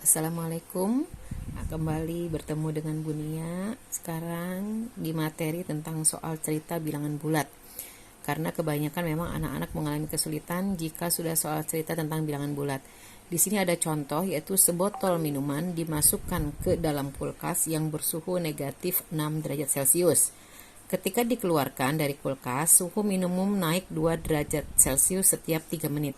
Assalamualaikum. Kembali bertemu dengan Bunia. Sekarang di materi tentang soal cerita bilangan bulat. Karena kebanyakan memang anak-anak mengalami kesulitan jika sudah soal cerita tentang bilangan bulat. Di sini ada contoh, yaitu sebotol minuman dimasukkan ke dalam kulkas yang bersuhu negatif 6 derajat Celcius. Ketika dikeluarkan dari kulkas, suhu minimum naik 2 derajat Celcius setiap 3 menit.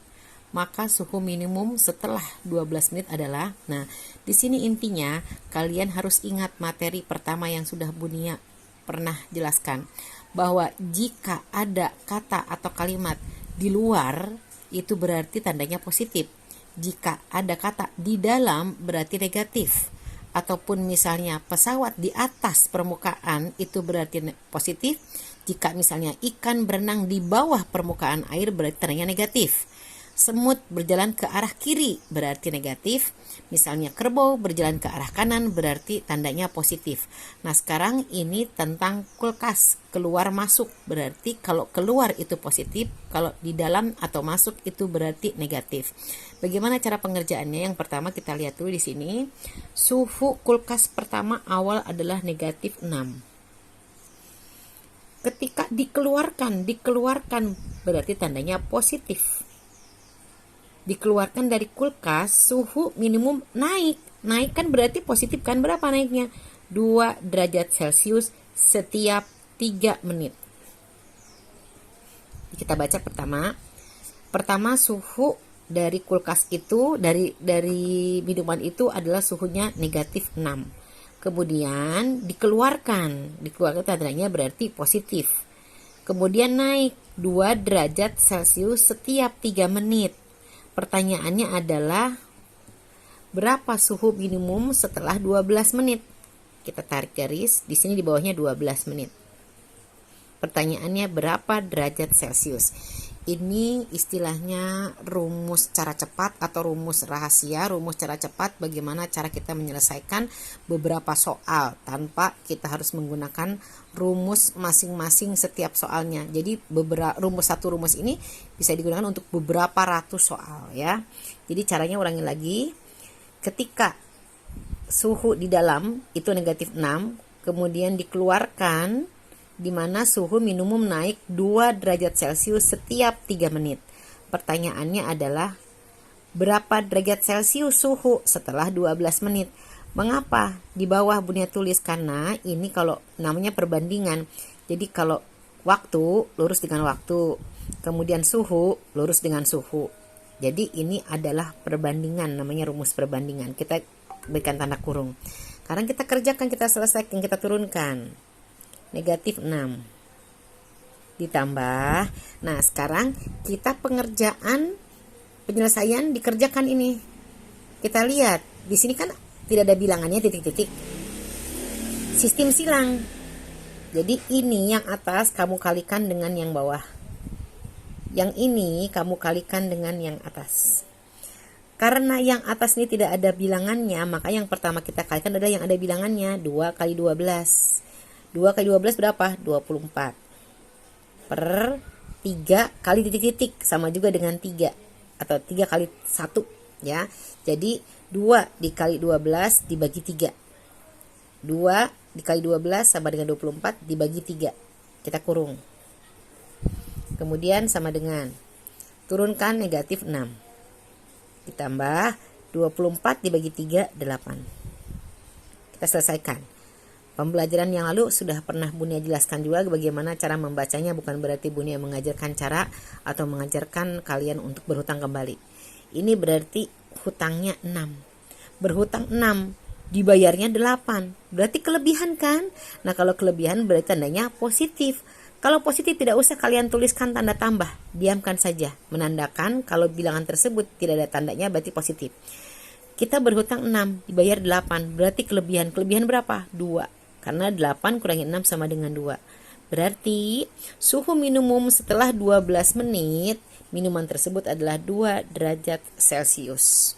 Maka suhu minimum setelah 12 menit adalah, nah di sini intinya kalian harus ingat materi pertama yang sudah Bunia pernah jelaskan, bahwa jika ada kata atau kalimat di luar itu berarti tandanya positif, jika ada kata di dalam berarti negatif, ataupun misalnya pesawat di atas permukaan itu berarti positif, jika misalnya ikan berenang di bawah permukaan air berarti tandanya negatif. Semut berjalan ke arah kiri berarti negatif. Misalnya kerbau berjalan ke arah kanan berarti tandanya positif. Nah sekarang ini tentang kulkas, keluar masuk berarti kalau keluar itu positif, kalau di dalam atau masuk itu berarti negatif. Bagaimana cara pengerjaannya? Yang pertama kita lihat dulu di sini. Suhu kulkas pertama awal adalah negatif 6. Ketika dikeluarkan berarti tandanya positif. Dikeluarkan dari kulkas, suhu minimum naik kan berarti positif kan, berapa naiknya? 2 derajat Celcius setiap 3 menit. Kita baca pertama suhu dari kulkas itu, dari minuman itu adalah suhunya negatif 6. Kemudian dikeluarkan tandanya berarti positif. Kemudian naik 2 derajat Celcius setiap 3 menit. Pertanyaannya adalah berapa suhu minimum setelah 12 menit? Kita tarik garis, di sini di bawahnya 12 menit. Pertanyaannya berapa derajat Celcius? Ini istilahnya rumus cara cepat atau rumus rahasia. Rumus cara cepat bagaimana cara kita menyelesaikan beberapa soal tanpa kita harus menggunakan rumus masing-masing setiap soalnya. Jadi satu rumus ini bisa digunakan untuk beberapa ratus soal ya. Jadi caranya ulangi lagi. Ketika suhu di dalam itu negatif 6, kemudian dikeluarkan di mana suhu minimum naik 2 derajat Celcius setiap 3 menit. Pertanyaannya adalah berapa derajat Celcius suhu setelah 12 menit? Mengapa di bawah Bunia tulis? Karena ini kalau namanya perbandingan. Jadi kalau waktu lurus dengan waktu, kemudian suhu lurus dengan suhu. Jadi ini adalah perbandingan, namanya rumus perbandingan. Kita berikan tanda kurung. Sekarang kita kerjakan, kita selesaikan, kita turunkan. Negatif 6 ditambah. Nah sekarang kita penyelesaian dikerjakan ini. Kita lihat di sini kan tidak ada bilangannya, titik-titik, sistem silang. Jadi ini yang atas kamu kalikan dengan yang bawah, yang ini kamu kalikan dengan yang atas. Karena yang atas ini tidak ada bilangannya, maka yang pertama kita kalikan adalah yang ada bilangannya. 2 kali 12. 2 kali 12 berapa? 24. Per 3 kali titik-titik sama juga dengan 3. Atau 3 kali 1 ya. Jadi 2 dikali 12 dibagi 3. 2 dikali 12 sama dengan 24 dibagi 3. Kita kurung. Kemudian sama dengan turunkan negatif 6. Ditambah 24 dibagi 3, 8. Kita selesaikan. Pembelajaran yang lalu sudah pernah Bunia jelaskan juga bagaimana cara membacanya, bukan berarti Bunia mengajarkan cara atau mengajarkan kalian untuk berhutang kembali. Ini berarti hutangnya 6. Berhutang 6, dibayarnya 8. Berarti kelebihan kan? Nah kalau kelebihan berarti tandanya positif. Kalau positif tidak usah kalian tuliskan tanda tambah, diamkan saja. Menandakan kalau bilangan tersebut tidak ada tandanya berarti positif. Kita berhutang 6, dibayar 8. Berarti kelebihan berapa? 2. Karena 8 kurangi 6 sama dengan 2. Berarti suhu minimum setelah 12 menit, minuman tersebut adalah 2 derajat Celcius.